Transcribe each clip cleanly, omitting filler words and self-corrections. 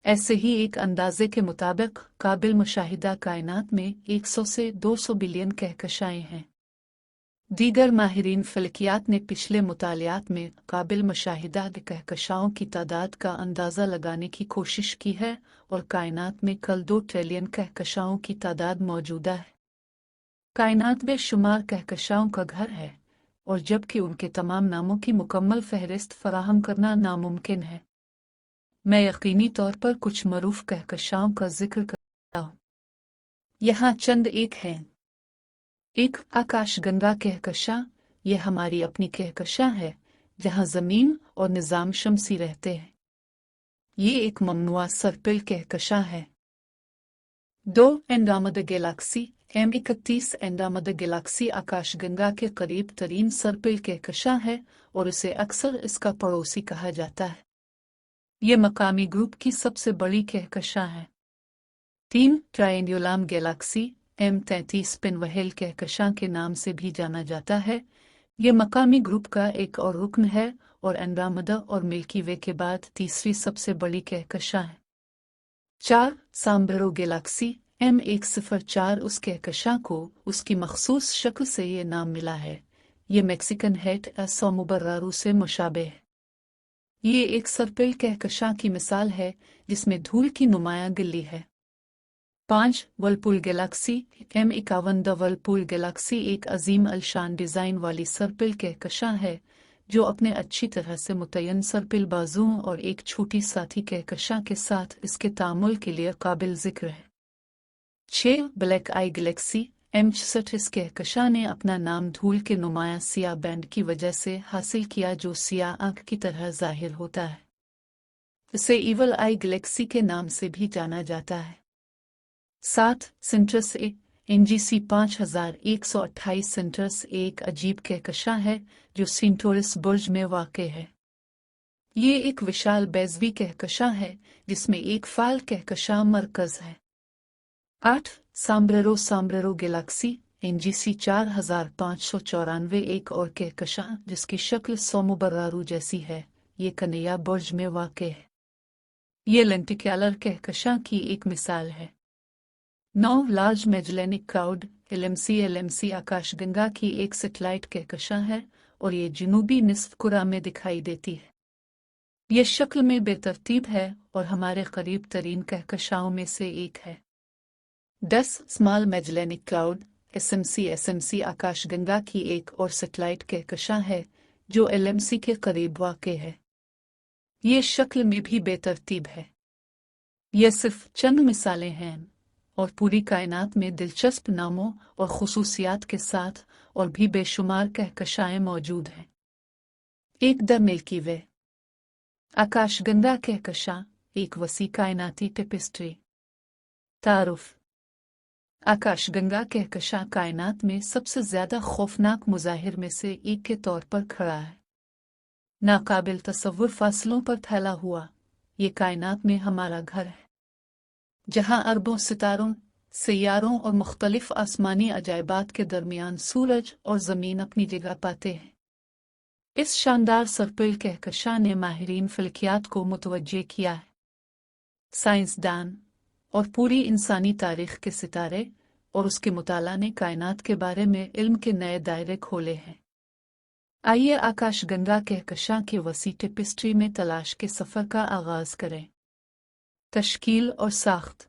ऐसे ही एक अंदाजे के मुताबिक काबिल मुशाहिदा कायनात में 100 से 200 बिलियन कहकशाएं हैं। दीगर माहिरीन फल्कियात ने पिछले मुतालियात में काबिल मुशाहिदा कहकशाओं की तादाद का अंदाज़ा लगाने की कोशिश की है और कायनात में कल 2 ट्रिलियन कहकशाओं की तादाद मौजूदा है। कायनात बेशुमार कहकशाओं का घर है और जबकि उनके तमाम नामों की मुकम्मल फहरिस्त फराहम करना नामुमकिन है, मैं यकीनी तौर पर कुछ मरूफ कहकशाओं का जिक्र करता हूँ। यहाँ चंद एक हैं। एक आकाशगंगा कहकशा, यह हमारी अपनी कहकशा है जहाँ ज़मीन और निज़ाम शमसी रहते हैं। ये एक ममनुआ सर्पिल कहकशा है। 2 Andromeda Galaxy M31 Andromeda Galaxy आकाशगंगा के करीब तरीन सर्पिल कहकशा है और इसे अक्सर इसका पड़ोसी कहा जाता है। ये मकामी ग्रुप की सबसे बड़ी कहकशा है। 3 ट्रायंगुलम गैलेक्सी M33 पिनवहेल कहकशा के नाम से भी जाना जाता है। ये मकामी ग्रुप का एक और रुकन है और एंड्रोमेडा और मिल्की वे के बाद तीसरी सबसे बड़ी कहकशा है। 4 सांबरो गैलेक्सी M104 उस कहकशा को उसकी मखसूस शक्ल से ये नाम मिला है। ये मैक्सिकन हेट सोमुबर्रारू से मुशाबे है। ये एक सर्पिल कहकशा की मिसाल है जिसमें धूल की नुमायां गिल्ली है। 5 Whirlpool Galaxy M51 the Whirlpool Galaxy एक अजीम अलशान डिज़ाइन वाली सर्पिल कहकशा है जो अपने अच्छी तरह से मुतय्यन सर्पिल बाजुओं और एक छोटी साथी कहकशा के साथ इसके तामुल के लिए काबिल जिक्र है। 6 ब्लैक आई गैलेक्सी M66 इस कहकशा ने अपना नाम धूल के नुमाया सियाह बैंड की वजह से हासिल किया जो सियाह आंख की तरह जाहिर होता है। इसे ईवल आई गैलेक्सी के नाम से भी जाना जाता है। 7 सिंट्रस ए NGC 5128 सिंट्रस एक अजीब कहकशा है जो सिंटोरस बुर्ज में वाक़े है। ये एक विशाल बेज़वी कहकशा है जिसमें एक फाल कहकशा मरकज़ है। 8 सांब्रेरो गैलेक्सी NGC 4594 एक और कहकशा जिसकी शक्ल सोमुबर्रारू जैसी है। ये कन्हैया बुर्ज में वाक़े है। ये लेंटिक्युलर कहकशा की एक मिसाल है। 9 लार्ज मैजेलेनिक क्लाउड LMC आकाशगंगा की एक सैटेलाइट कहकशा है और ये जनूबी निस्फ कुरा में दिखाई देती है। ये शक्ल में बेतरतीब है और हमारे करीब तरीन कहकशाओं में से एक है। 10 स्मॉल मैजेलेनिक क्लाउड SMC आकाशगंगा की एक और सैटेलाइट कहकशा है जो LMC के करीब वाक़े है। ये शक्ल में भी बेतरतीब है। ये सिर्फ चंद मिसालें हैं और पूरी कायनात में दिलचस्प नामों और खुसूसियात के साथ और भी बेशुमार कहकशाएं मौजूद हैं। 1 द मिल्की वे आकाशगंगा कहकशा एक वसी कायनाती टेपेस्ट्री। तारुफ आकाशगंगा कहकशा कायनात में सबसे ज्यादा खौफनाक मुज़ाहिर में से एक के तौर पर खड़ा है। नाकाबिल तसव्वुर फासलों पर फैला हुआ ये कायनात में हमारा घर है जहां अरबों सितारों, सैयारों और मुख्तलिफ आसमानी अजायबात के दरमियान सूरज और ज़मीन अपनी जगह पाते हैं। इस शानदार सर्पिल कहकशा ने माहिरीन फल्कियात को मुतवज्जे किया है। साइंसदान और पूरी इंसानी तारीख के सितारे और उसके मुताला ने कायनात के बारे में इल्म के नए दायरे खोले हैं। आइए आकाशगंगा कहकशा के वसी टेपेस्ट्री में तलाश के सफ़र का आगाज़ करें। तश्कील और साख्त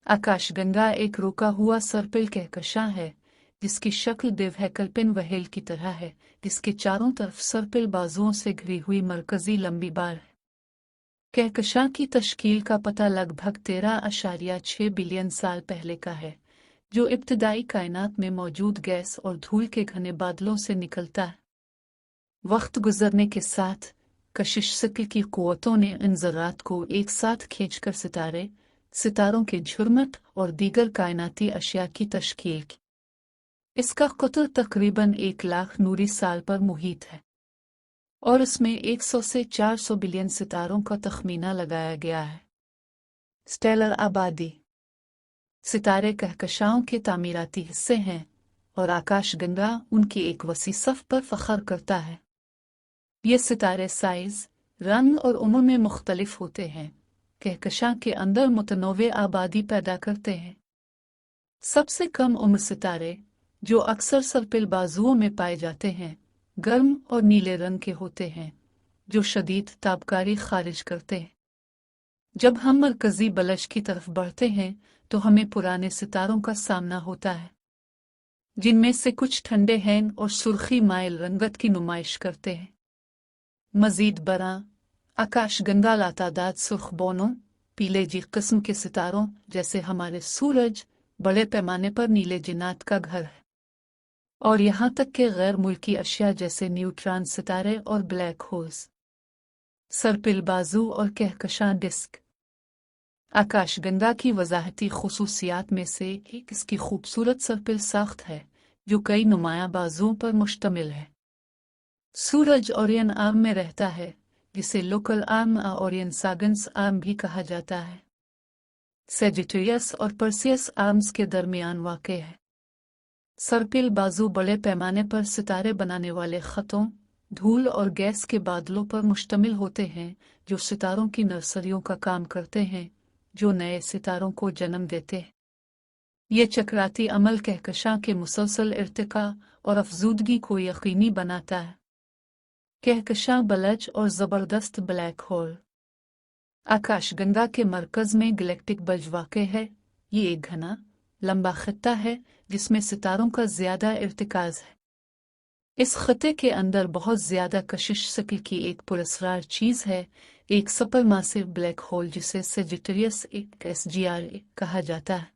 आकाशगंगा एक रुका हुआ सर्पिल कहकशा है जिसकी शक्ल देवहैकल पिनवहेल की तरह है जिसके चारों तरफ सर्पिल बाजुओं से घिरी हुई मरकजी लंबी बार है। कहकशा की तश्कील का पता लगभग 13.6 बिलियन साल पहले का है जो इब्तदाई कायनात में मौजूद गैस और धूल के घने बादलों से निकलता है। वक्त गुजरने के साथ कशिश शक्ल की कुव्वतों ने इन ज़रात को एक साथ खींचकर सितारों के झुरमट और दीगर कायनाती अशिया की तश्कील की। इसका क़ुतुर तकरीबन 1 लाख नूरी साल पर मुहित है और इसमें 100 से 400 बिलियन सितारों का तखमीना लगाया गया है। स्टेलर आबादी सितारे कहकशाओं के तामीराती हिस्से हैं और आकाशगंगा उनकी एक वसी सफ़ पर फ़ख्र करता है। ये सितारे साइज़, रंग और उम्र में मुख्तलिफ होते हैं कहकशां के अंदर मुतनव्वे आबादी पैदा करते हैं। सबसे कम उम्र सितारे, जो अक्सर सर्पिल बाजुओं में पाए जाते हैं, गर्म और नीले रंग के होते हैं, जो शदीद ताबकारी खारिज करते हैं। जब हम मरकजी बलश की तरफ बढ़ते हैं तो हमें पुराने सितारों का सामना होता है, जिनमें से कुछ ठंडे हैं और सुर्खी माइल रंगत की नुमाइश करते हैं। मजीद बरा आकाशगंगा लातादाद सुर्ख बोनों, पीले जी किस्म के सितारों जैसे हमारे सूरज बड़े पैमाने पर नीले जिन्नात का घर है, और यहाँ तक कि गैर मुल्की अशिया जैसे न्यूट्रॉन सितारे और ब्लैक होल्स। सर्पिल बाजू और कहकशां डिस्क। आकाशगंगा की वजाहती खुसूसियात में से एक इसकी खूबसूरत सर्पिल साख्त है, जो कई नुमायां बाजुओं पर मुश्तमिल है। सूरज ओरियन आर्म में रहता है, जिसे local arm Orion songs arm भी कहा जाता है। सेजिटेरियस और परसियस आर्म्स के दरमियान वाक़ है। सर्पिल बाजू बड़े पैमाने पर सितारे बनाने वाले ख़तों, धूल और गैस के बादलों पर मुश्तमिल होते हैं, जो सितारों की नर्सरियों का काम करते हैं, जो नए सितारों को जन्म देते हैं। ये चक्राती अमल कहकशां के मुसलसल इर्तिका और अफजूदगी को यकीनी बनाता है। कहकशां बलज और ज़बरदस्त ब्लैक होल। आकाशगंगा के मरकज़ में गैलेक्टिक बल्ज वाक़ है। ये एक घना, लंबा खित्ता है जिसमें सितारों का ज़्यादा इर्तिकाज़ है। इस खत्ते के अंदर बहुत ज़्यादा कशिश शक्ल की एक पुरस्रार चीज़ है, एक सुपरमासिव ब्लैक होल जिसे सेजिटेरियस एक SGR कहा जाता है।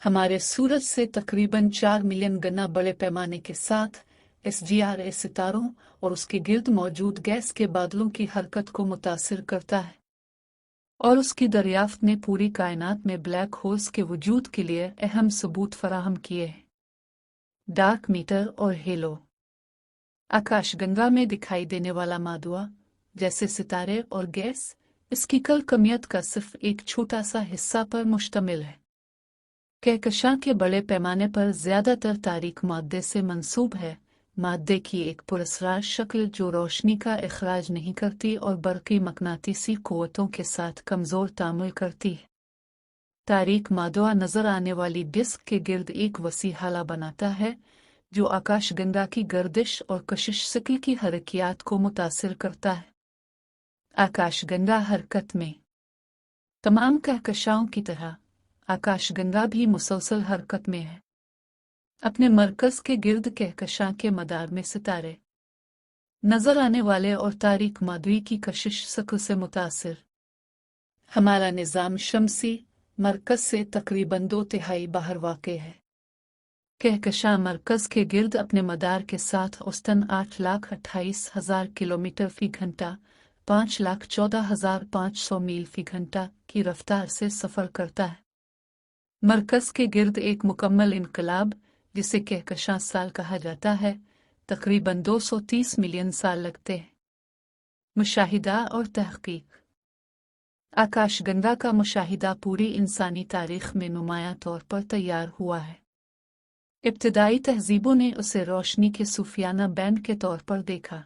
हमारे सूरज से तकरीबन 4 मिलियन गुना बड़े पैमाने के साथ SGR सितारों और उसके गिर्द मौजूद गैस के बादलों की हरकत को मुतासिर करता है, और उसकी दरियाफ्त ने पूरी कायनात में ब्लैक होल्स के वजूद के लिए अहम सबूत फराहम किए हैं। डार्क मीटर और हेलो। आकाशगंगा में दिखाई देने वाला मादुआ जैसे सितारे और गैस, इसकी कल कमियत का सिर्फ एक छोटा सा हिस्सा पर मुश्तमिल है। कहकशां के बड़े पैमाने पर ज़्यादातर तारीक माद्दे से मंसूब है, माद्दे की एक पुरस्रार शक्ल जो रोशनी का इखराज नहीं करती और बरक़ी मकनातीसी क़ुव्वतों के साथ कमज़ोर तामुल करती है। तारीक मादुआ नज़र आने वाली डिस्क के गिर्द एक वसी हाला बनाता है, जो आकाशगंगा की गर्दिश और कशिश शक्ल की हरकियात को मुतासिर करता है। आकाशगंगा हरकत में। तमाम कहकशाओं की तरह आकाशगंगा भी मुसलसल हरकत में है। अपने मरकज़ के गिर्द कहकशां के मदार में सितारे नज़र आने वाले और तारीक मादुई की कशिश शक्ल से मुतासिर। हमारा निज़ाम शमसी मरकज़ से तकरीबन 2/3 बाहर वाक़ है। कहकशां मरकज़ के गिर्द अपने मदार के साथ औसतन 8,28,000 किलोमीटर फ़ी घंटा 5,14,500 मील फ़ी घंटा की रफ्तार से सफ़र करता है। मरकज़ के गिर्द एक मुकम्मल इनकलाब, जिसे कहकशां साल कहा जाता है, तकरीबन 230 मिलियन साल लगते हैं। मुशाहिदा और तहक़ीक़। आकाशगंगा का मुशाहिदा पूरी इंसानी तारीख़ में नुमायां तौर पर तैयार हुआ है। इब्तिदाई तहज़ीबों ने उसे रोशनी के सूफियाना बैंड के तौर पर देखा,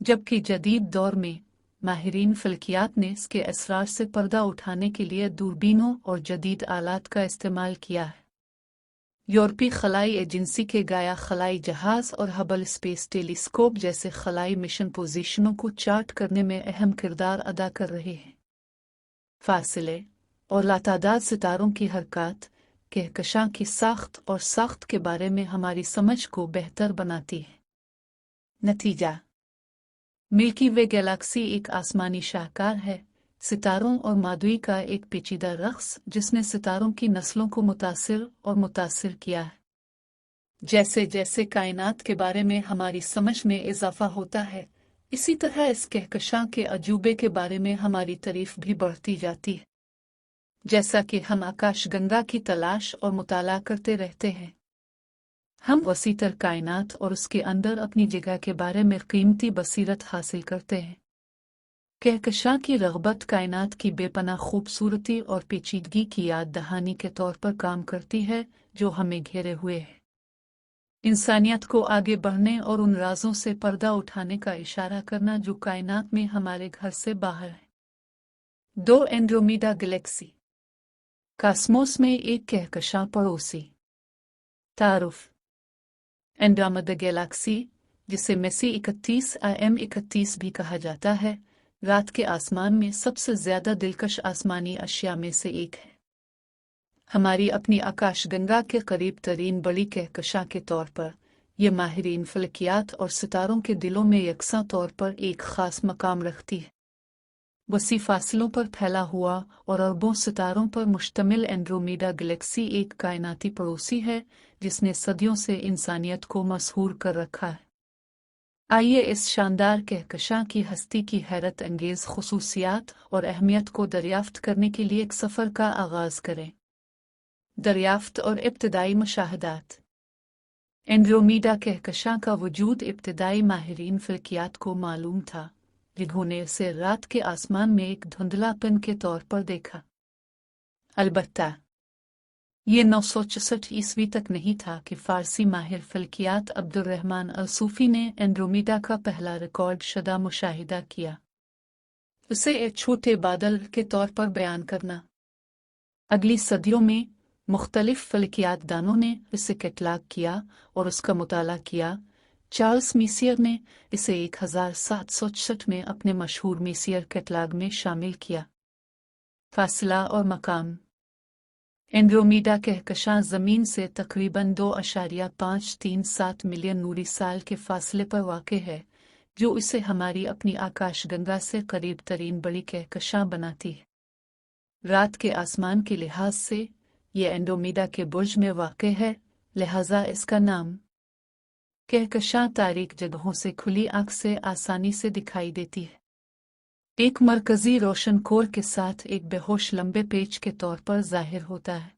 जबकि जदीद दौर में माहिरीन फ़ल्कियात ने इसके असरार से पर्दा उठाने के लिए दूरबीनों और जदीद आलात का इस्तेमाल किया है। यूरोपीय खलाई एजेंसी के गाया खलाई जहाज़ और हबल स्पेस टेलीस्कोप जैसे खलाई मिशन पोजीशनों को चार्ट करने में अहम किरदार अदा कर रहे हैं। फासिले और लातादाद सितारों की हरकत कहकशां की साख्त और साख्त के बारे में हमारी समझ को बेहतर बनाती है। नतीजा: मिल्की वे गैलेक्सी एक आसमानी शाहकार है, सितारों और मादुई का एक पेचीदा रक़्स जिसने सितारों की नस्लों को मुतासिर किया है। जैसे जैसे कायनात के बारे में हमारी समझ में इजाफा होता है, इसी तरह इस कहकशां के अजूबे के बारे में हमारी तारीफ भी बढ़ती जाती है। जैसा कि हम आकाशगंगा की तलाश और मुताला करते रहते हैं, हम वसीतर कायनात और उसके अंदर अपनी जगह के बारे में कीमती बसीरत हासिल करते हैं। कहकशां की रग़बत कायनात की बेपनाह खूबसूरती और पेचीदगी की याद दहानी के तौर पर काम करती है जो हमें घेरे हुए है। इंसानियत को आगे बढ़ने और उन राज़ों से पर्दा उठाने का इशारा करना जो कायनात में हमारे घर से बाहर है। दो एंड्रोमीडा गैलेक्सी। कॉस्मोस में एक कहकशां पड़ोसी। तारुफ। एंड्रोमेडा गैलेक्सी, जिसे मेसी 31 AM31 भी कहा जाता है, रात के आसमान में सबसे ज्यादा दिलकश आसमानी अशिया में से एक है। हमारी अपनी आकाशगंगा के करीब तरीन बड़ी कहकशां के तौर पर यह माहिरीन फलकियात और सितारों के दिलों में यकसा तौर पर एक खास मकाम रखती है। वसी फासलों पर फैला हुआ और अरबों सितारों पर मुश्तमिल एंड्रोमीडा गैलेक्सी एक कायनाती पड़ोसी है जिसने सदियों से इंसानियत को मशहूर कर रखा है। आइए इस शानदार कहकशां की हस्ती की हैरत अंगेज खुसूसियात और अहमियत को दरियाफ्त करने के लिए एक सफ़र का आगाज करें। दरियाफ्त और इब्तदाई मुशाहदात। एंड्रोमीडा कहकशां का वजूद इब्तदाई माहिरीन फल्कियात को मालूम था, जिन्होंने इसे रात के आसमान में एक धुंधलापन के तौर पर देखा। अलबत्ता ये 964 ईस्वी तक नहीं था कि फ़ारसी माहिर फल्कियात अब्दुर्रहमान अल-सूफ़ी ने एंड्रोमीडा का पहला रिकॉर्ड शुदा मुशाहिदा किया। उसे एक छोटे बादल के तौर पर बयान करना। अगली सदियों में मुख्तलिफ फल्कियात दानों ने इसे कैटलाग किया और उसका मुताला किया। चार्ल्स मीसियर ने इसे 1766 में अपने मशहूर मीसियर कैटलाग में शामिल किया। फासला और मकाम। एंड्रोमीडा कहकशां ज़मीन से तकरीबन 2.537 मिलियन नूरी साल के फासले पर वाक़ है, जो इसे हमारी अपनी आकाशगंगा से करीब तरीन बड़ी कहकशां बनाती है। रात के आसमान के लिहाज से यह एंड्रोमीडा के बुर्ज में वाक़ है, लिहाजा इसका नाम। कहकशां तारीक जगहों से खुली आंख से आसानी से दिखाई देती है। एक मरकजी रोशन कोर के साथ एक बेहोश लंबे पेच के तौर पर जाहिर होता है।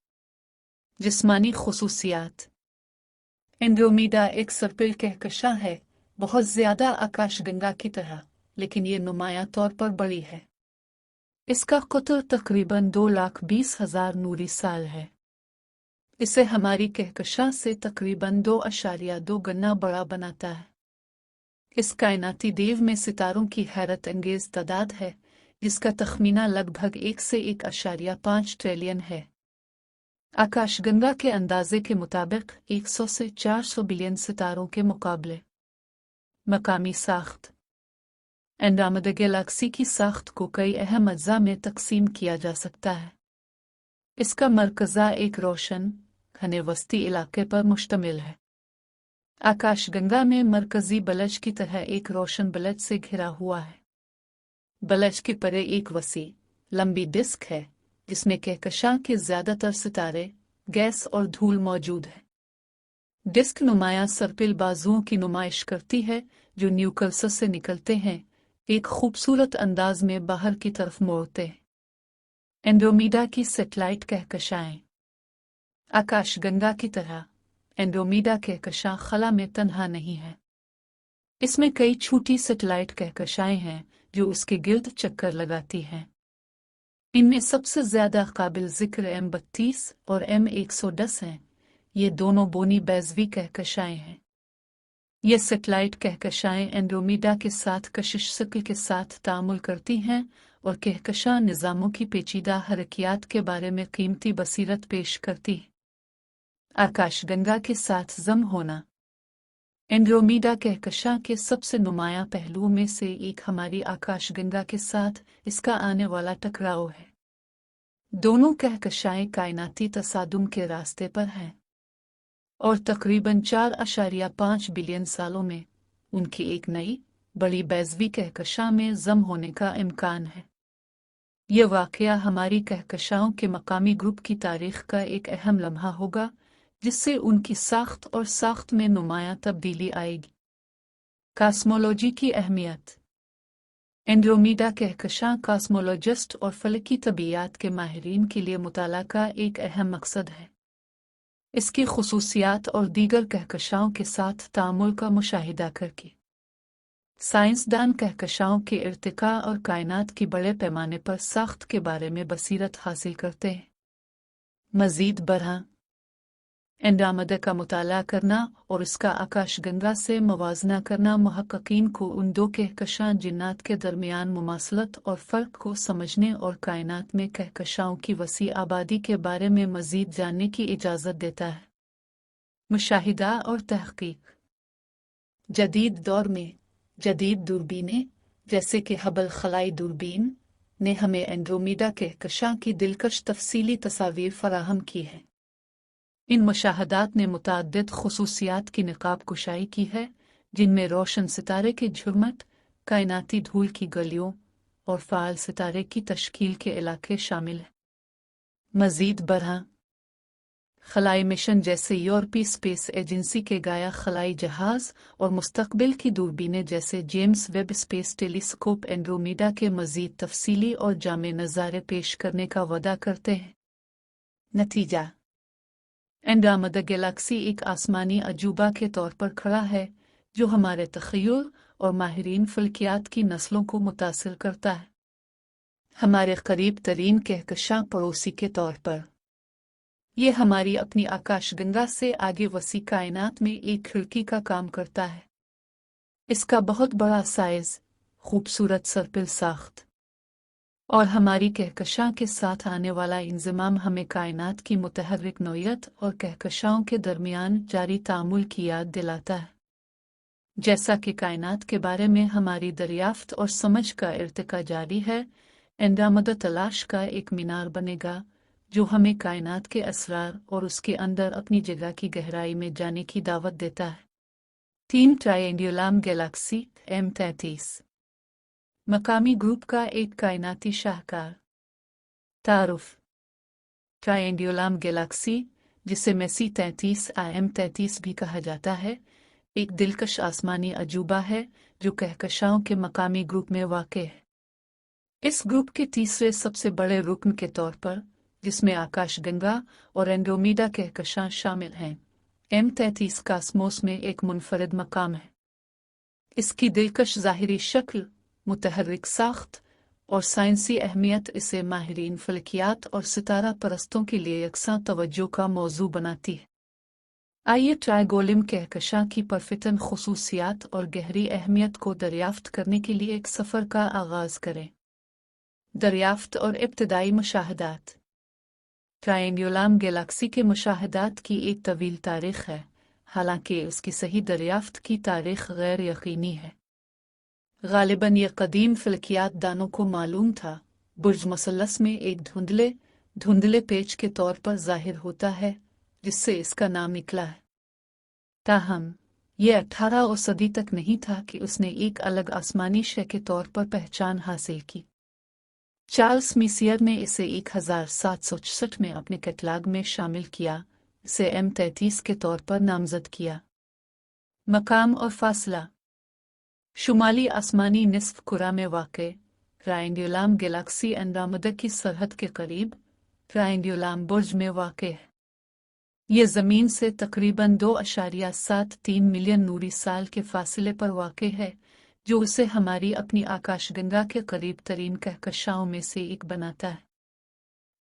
जिस्मानी खुसूसियात। एंड्रोमीडा एक सर्पिल कहकशां है, बहुत ज्यादा आकाशगंगा की तरह, लेकिन ये नुमाया तौर पर बड़ी है। इसका कुतुर तकरीबन 2,20,000 नूरी साल है। इसे हमारी कहकशां से तकरीबन 2.2 गुना बड़ा बनाता है। इस कायनाती देव में सितारों की हैरत अंगेज तादाद है, जिसका तखमीना लगभग 1 से 1.5 ट्रिलियन है। आकाशगंगा के अंदाजे के मुताबिक 100 से 400 बिलियन सितारों के मुकाबले। मकामी साख्त। एंड्रोमेडा गैलेक्सी की साख्त को कई अहम अज्जा में तकसीम किया जा सकता है। इसका मरकज़ा एक रोशन घने वस्ती इलाके पर मुश्तमिल है। आकाशगंगा में मरकजी बलज की तरह एक रोशन बलज से घिरा हुआ है। बलज के परे एक वसी लंबी डिस्क है, जिसमें कहकशां के ज्यादातर सितारे, गैस और धूल मौजूद है। डिस्क नुमाया सर्पिल बाजुओं की नुमाइश करती है, जो न्यूक्लियस से निकलते हैं, एक खूबसूरत अंदाज में बाहर की तरफ मोड़ते हैं। एंड्रोमीडा की सैटेलाइट कहकशाएं। आकाशगंगा की तरह एंड्रोमीडा कहकशां खला में तन्हा नहीं है। इसमें कई छोटी सैटेलाइट कहकशाएं हैं जो उसके गिर्द चक्कर लगाती हैं। इनमें सबसे ज्यादा काबिल जिक्र M32 और M110 हैं। ये दोनों बोनी बैज़वी कहकशाएं हैं। ये सैटेलाइट कहकशाएं एंड्रोमीडा के साथ कशिश शक्ल के साथ तामुल करती हैं और कहकशां निज़ामों की पेचीदा हरकियात के बारे में कीमती बसीरत पेश करती हैं। आकाशगंगा के साथ जम होना। एंड्रोमीडा कहकशां के सबसे नुमाया पहलुओं में से एक हमारी आकाशगंगा के साथ इसका आने वाला टकराव है। दोनों कहकशाएं कायनाती तसादुम के रास्ते पर हैं और तकरीबन 4.5 बिलियन सालों में उनकी एक नई बड़ी बैज़वी कहकशां में जम होने का इम्कान है। यह वाक़या हमारी कहकशाओं के मकामी ग्रुप की तारीख का एक अहम लम्हा होगा, जिससे उनकी साख्त और साख्त में नुमाया तब्दीली आएगी। कॉस्मोलॉजी की अहमियत। एंड्रोमीडा कहकशां कॉस्मोलॉजिस्ट और फलकी तबीयात के माहिरीन के लिए मुताला का एक अहम मकसद है। इसकी खुसूसियात और दीगर कहकशाओं के साथ तामुल का मुशाहिदा करके साइंसदान कहकशाओं के इर्तिका और कायनात की बड़े पैमाने पर साख्त के बारे में बसीरत हासिल करते हैं। मज़ीद बरहा एंड्रोमेडा का मुताला करना और इसका आकाशगंगा से मवाजना करना मुहक्किकीन को उन दो कहकशां जिन्नात के दरमियान मुमासलत और फ़र्क को समझने और कायनात में कहकशाओं की वसी आबादी के बारे में मज़ीद जानने की इजाज़त देता है। मुशाहिदा और तहक़ीक़। जदीद दौर में जदीद दूरबीनें जैसे कि हबल खलाई दूरबीन ने हमें एंड्रोमेडा कहकशां की दिलकश तफसीली तस्वीर फराहम की है। इन मुशाहदात ने मुतअद्दिद खुसूसियात की निकाब कुशाई की है, जिनमें रोशन सितारे के झुरमट, कायनाती धूल की गलियों और फ़ाल सितारे की तश्कील के इलाके शामिल हैं। मज़ीद बरहा खलाई मिशन जैसे यूरोपीय स्पेस एजेंसी के गाया खलाई जहाज़ और मुस्तकबिल की दूरबीनें जैसे James Webb space telescope Andromeda के मज़ीद तफसीली और जामे नज़ारे पेश करने का वादा करते हैं। नतीजा एंड्रोमेडा गैलेक्सी एक आसमानी अजूबा के तौर पर खड़ा है जो हमारे तख़य्युल और माहिरीन फ़ल्कियात की नस्लों को मुतासिर करता है। हमारे करीब तरीन कहकशां पड़ोसी के तौर पर यह हमारी अपनी आकाशगंगा से आगे वसी कायनात में एक खिड़की का काम करता है। इसका बहुत बड़ा साइज़, खूबसूरत सर्पिल साख्त और हमारी कहकशां के साथ आने वाला इंज़िमाम हमें कायनात की मुतहर्रिक नौइयत और कहकशाओं के दरमियान जारी तामुल की याद दिलाता है। जैसा कि कायनात के बारे में हमारी दरियाफ्त और समझ का इर्तिका जारी है, एंड्रोमेडा तलाश का एक मीनार बनेगा जो हमें कायनात के असरार और उसके अंदर अपनी जगह की गहराई में जाने की दावत देता है। टीम ट्रायेंगुलम गैलेक्सी M33 मकामी ग्रुप का एक कायनाती शाहकार। तारुफ ट्रायेंगुलम गैलेक्सी, जिसे मेसी 33 M33 भी कहा जाता है, एक दिलकश आसमानी अजूबा है जो कहकशाओं के मकामी ग्रुप में वाक़े है। इस ग्रुप के तीसरे सबसे बड़े रुकन के तौर पर, जिसमें आकाशगंगा और एंड्रोमेडा कहकशां शामिल हैं, M33 कास्मोस में एक मुनफरद मकाम है। इसकी दिलकश ज़ाहिरी शक्ल, मुतहर्रिक साख्त और साइंसी अहमियत इसे माहिरीन फ़ल्कियात और सितारा परस्तों के लिए यकसां तवज्जो का मौजू बनाती है। आइए ट्रायगोलिम कहकशां की परफितन खुसूसियात और गहरी अहमियत को दरियाफ्त करने के लिए एक सफ़र का आगाज़ करें। दरियाफ्त और इब्तदाई मुशाहदात। ट्रायेंगुलम गैलेक्सी के मुशाहदात की एक तवील तारीख़ है, हालांकि उसकी सही दरियाफ्त की तारीख़ गैर यकीनी है। ग़ालिबन ये कदीम फ़ल्कियात दानों को मालूम था बुर्ज मुसल्लस में एक धुंधले पेच के तौर पर ज़ाहिर होता है, जिससे इसका नाम निकला है। ताहम यह 18वीं सदी तक नहीं था कि उसने एक अलग आसमानी शय के तौर पर पहचान हासिल की। चार्ल्स मीसियर ने इसे 1766 में अपने कैटलॉग में शामिल किया, इसे M33 के तौर पर नामज़द किया। मकाम और फासला। शुमाली आसमानी निस्फ़ कुरा में वाक़े ट्रायेंगुलम गैलेक्सी एंड्रोमेडा की सरहद के करीब ट्रायेंगुलम बुर्ज में वाक़े है। यह ज़मीन से तकरीबन 2.73 मिलियन नूरी साल के फासले पर वाक़े है, जो उसे हमारी अपनी आकाशगंगा के करीब तरीन कहकशाओं में से एक बनाता है।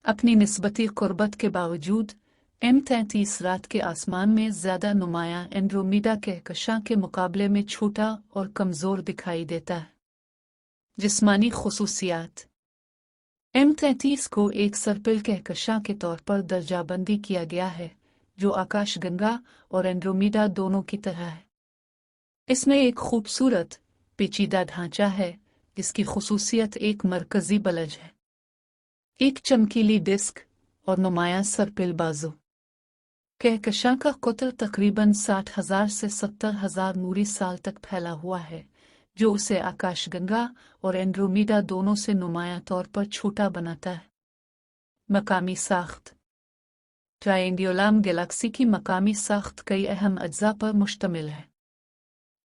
अपनी निस्बती क़ुर्बत के बावजूद M33 रात के आसमान में ज़्यादा नुमायाँ एंड्रोमेडा कहकशां के मुकाबले में छोटा और कमज़ोर दिखाई देता है। जिस्मानी खुसूसियात। M33 को एक सर्पिल कहकशां के तौर पर दर्जाबंदी किया गया है, जो आकाशगंगा और एंड्रोमेडा दोनों की तरह है। इसमें एक खूबसूरत पेचीदा ढांचा है, जिसकी खुसूसियत एक मरकज़ी बलज है, एक चमकीली डिस्क और नुमायाँ सर्पिल बाजू। कहकशां का कुतुल तकरीबन 60,000 से 70,000 नूरी साल तक फैला हुआ है, जो उसे आकाशगंगा और एंड्रोमेडा दोनों से नुमायाँ तौर पर छोटा बनाता है। मकामी साख्त। ट्रायेंगुलम गैलेक्सी की मकामी साख्त कई अहम अज्जा पर मुश्तमिल है।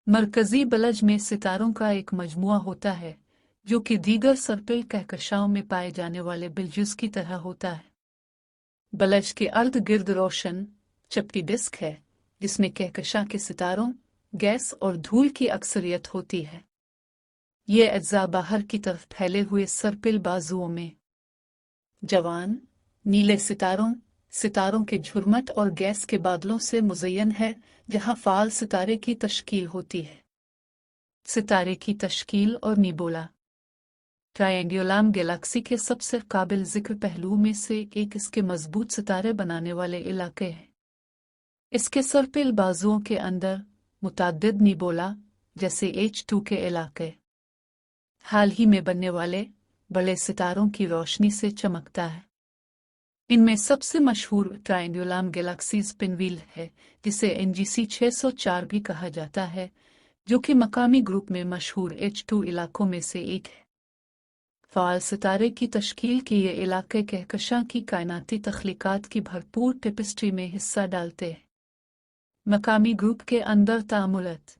मरकज़ी बलज में सितारों का एक मजमुआ होता है, जो कि दीगर सर्पिल कहकशाओं में पाए जाने वाले बिलजुज़ की तरह होता है। बलज के अर्द गिर्द रोशन चपटी डिस्क है, जिसमें कहकशां के सितारों, गैस और धूल की अक्सरियत होती है। ये अज्जा बाहर की तरफ फैले हुए सर्पिल बाजुओं में जवान नीले सितारों सितारों के झुरमट और गैस के बादलों से मुज़य्यन है, जहाँ फ़ाल सितारे की तश्कील होती है। सितारे की तश्कील और निबोला। ट्रायंगुलम गैलेक्सी के सबसे काबिल ज़िक्र पहलू में से एक इसके मजबूत सितारे बनाने वाले इलाके हैं। इसके सर्पिल बाजुओं के अंदर मुतअद्दिद निबोला जैसे H2 के इलाके हाल ही में बनने वाले बड़े सितारों की रोशनी से चमकता है। इनमें सबसे मशहूर ट्रायंगुलम गैलेक्सीज पिनव्हील है, जिसे NGC 604 भी कहा जाता है, जो कि मकामी ग्रुप में मशहूर H2 इलाकों में से एक है। फ़ाल सितारे की तश्कील के ये इलाके कहकशां की कायनाती तख्लीकात की भरपूर टेपेस्ट्री में हिस्सा डालते हैं। मकामी ग्रुप के अंदर तामुलत।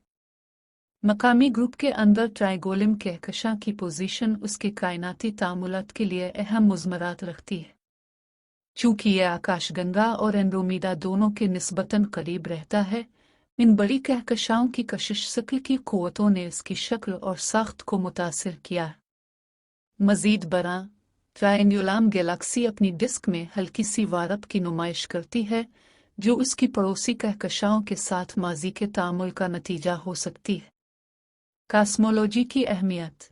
मकामी ग्रुप के अंदर ट्राइगोलिम कहकशां की पोजीशन उसके कायनाती तामुलत के लिए अहम मुज़मरात रखती है। चूँकि यह आकाशगंगा और एंड्रोमीडा दोनों के निस्बतन करीब रहता है, इन बड़ी कहकशाओं की कशिश शक्ल की क़ुव्वतों ने इसकी शक्ल और साख्त को मुतासिर किया। मज़ीद बरां, ट्रायंगुलम गैलेक्सी अपनी डिस्क में हल्की सी वारप की नुमाइश करती है, जो उसकी पड़ोसी कहकशाओं के साथ माजी के तामुल का नतीजा हो सकती है। कॉस्मोलॉजी की अहमियत।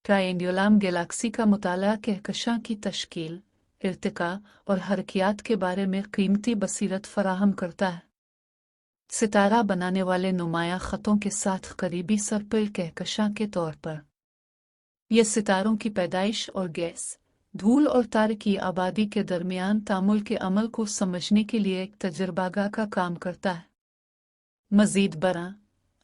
ट्रायंगुलम गैलेक्सी का मुताला कहकशां की तश्कील, इर्तिका और हरकियात के बारे में कीमती बसीरत फराहम करता है। सितारा बनाने वाले नुमाया ख़तों के साथ करीबी सरपिल कहकशां के तौर पर यह सितारों की पैदाइश और गैस, धूल और तारे की आबादी के दरमियान तामुल के अमल को समझने के लिए एक तजर्बागाह का काम करता है। मज़ीद बरां,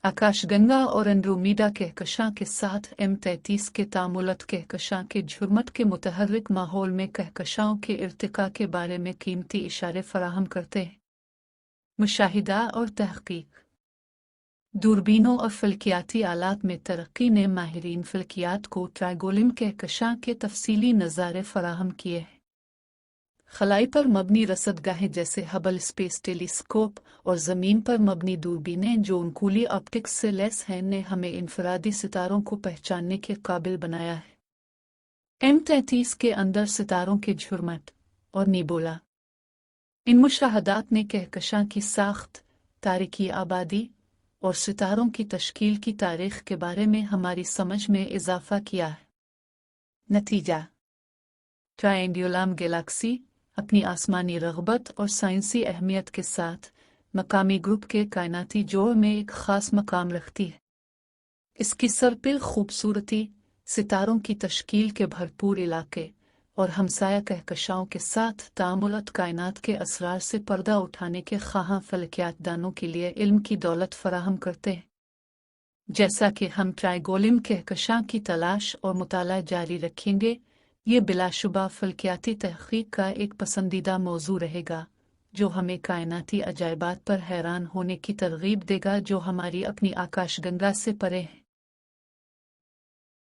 आकाशगंगा और एंड्रोमीडा कहकशां के साथ M33 के तामुलत कहकशां के झुरमट के मुतहर्रिक माहौल में कहकशाओं के इर्तिका के बारे में कीमती इशारे फराहम करते हैं। मुशाहिदा और तहक़ीक़। दूरबीनों और फ़ल्कियाती आलात में तरक्की ने माहिरीन फ़ल्कियात को ट्राइगोलिम कहकशां के तफसीली नज़ारे फराहम किए हैं। खलाई पर मबनी रसदगाहें जैसे हबल स्पेस टेलीस्कोप और ज़मीन पर मबनी दूरबीनें जो उनकूली ऑप्टिक्स से लैस हैं ने हमें इनफरादी सितारों को पहचानने के काबिल बनाया है। M33 के अंदर सितारों के झुरमट और निबोला। इन मुशाहदात ने कहकशां की साख्त, तारीकी आबादी और सितारों की तश्कील की तारीख़ के बारे में हमारी समझ में इजाफ़ा किया है। नतीजा, ट्रायंगुलम गैलेक्सी अपनी आसमानी रग़बत और साइंसी अहमियत के साथ मकामी ग्रुप के कायनाती जोड़ में एक ख़ास मकाम रखती है। इसकी सरपिल खूबसूरती, सितारों की तश्कील के भरपूर इलाके और हमसाया कहकशाओं के साथ तामुलत कायनात के असरार से पर्दा उठाने के ख़्वाहां फ़लकियात दानों के लिए इल्म की दौलत फराहम करते हैं। जैसा कि हम ट्राइगोलिम कहकशां की तलाश और मुताला जारी रखेंगे, ये बिलाशुबा फ़ल्कियाती तहक़ीक़ का एक पसंदीदा मौजू रहेगा, जो हमें कायनाती अजायबात पर हैरान होने की तरग़ीब देगा जो हमारी अपनी आकाशगंगा से परे हैं।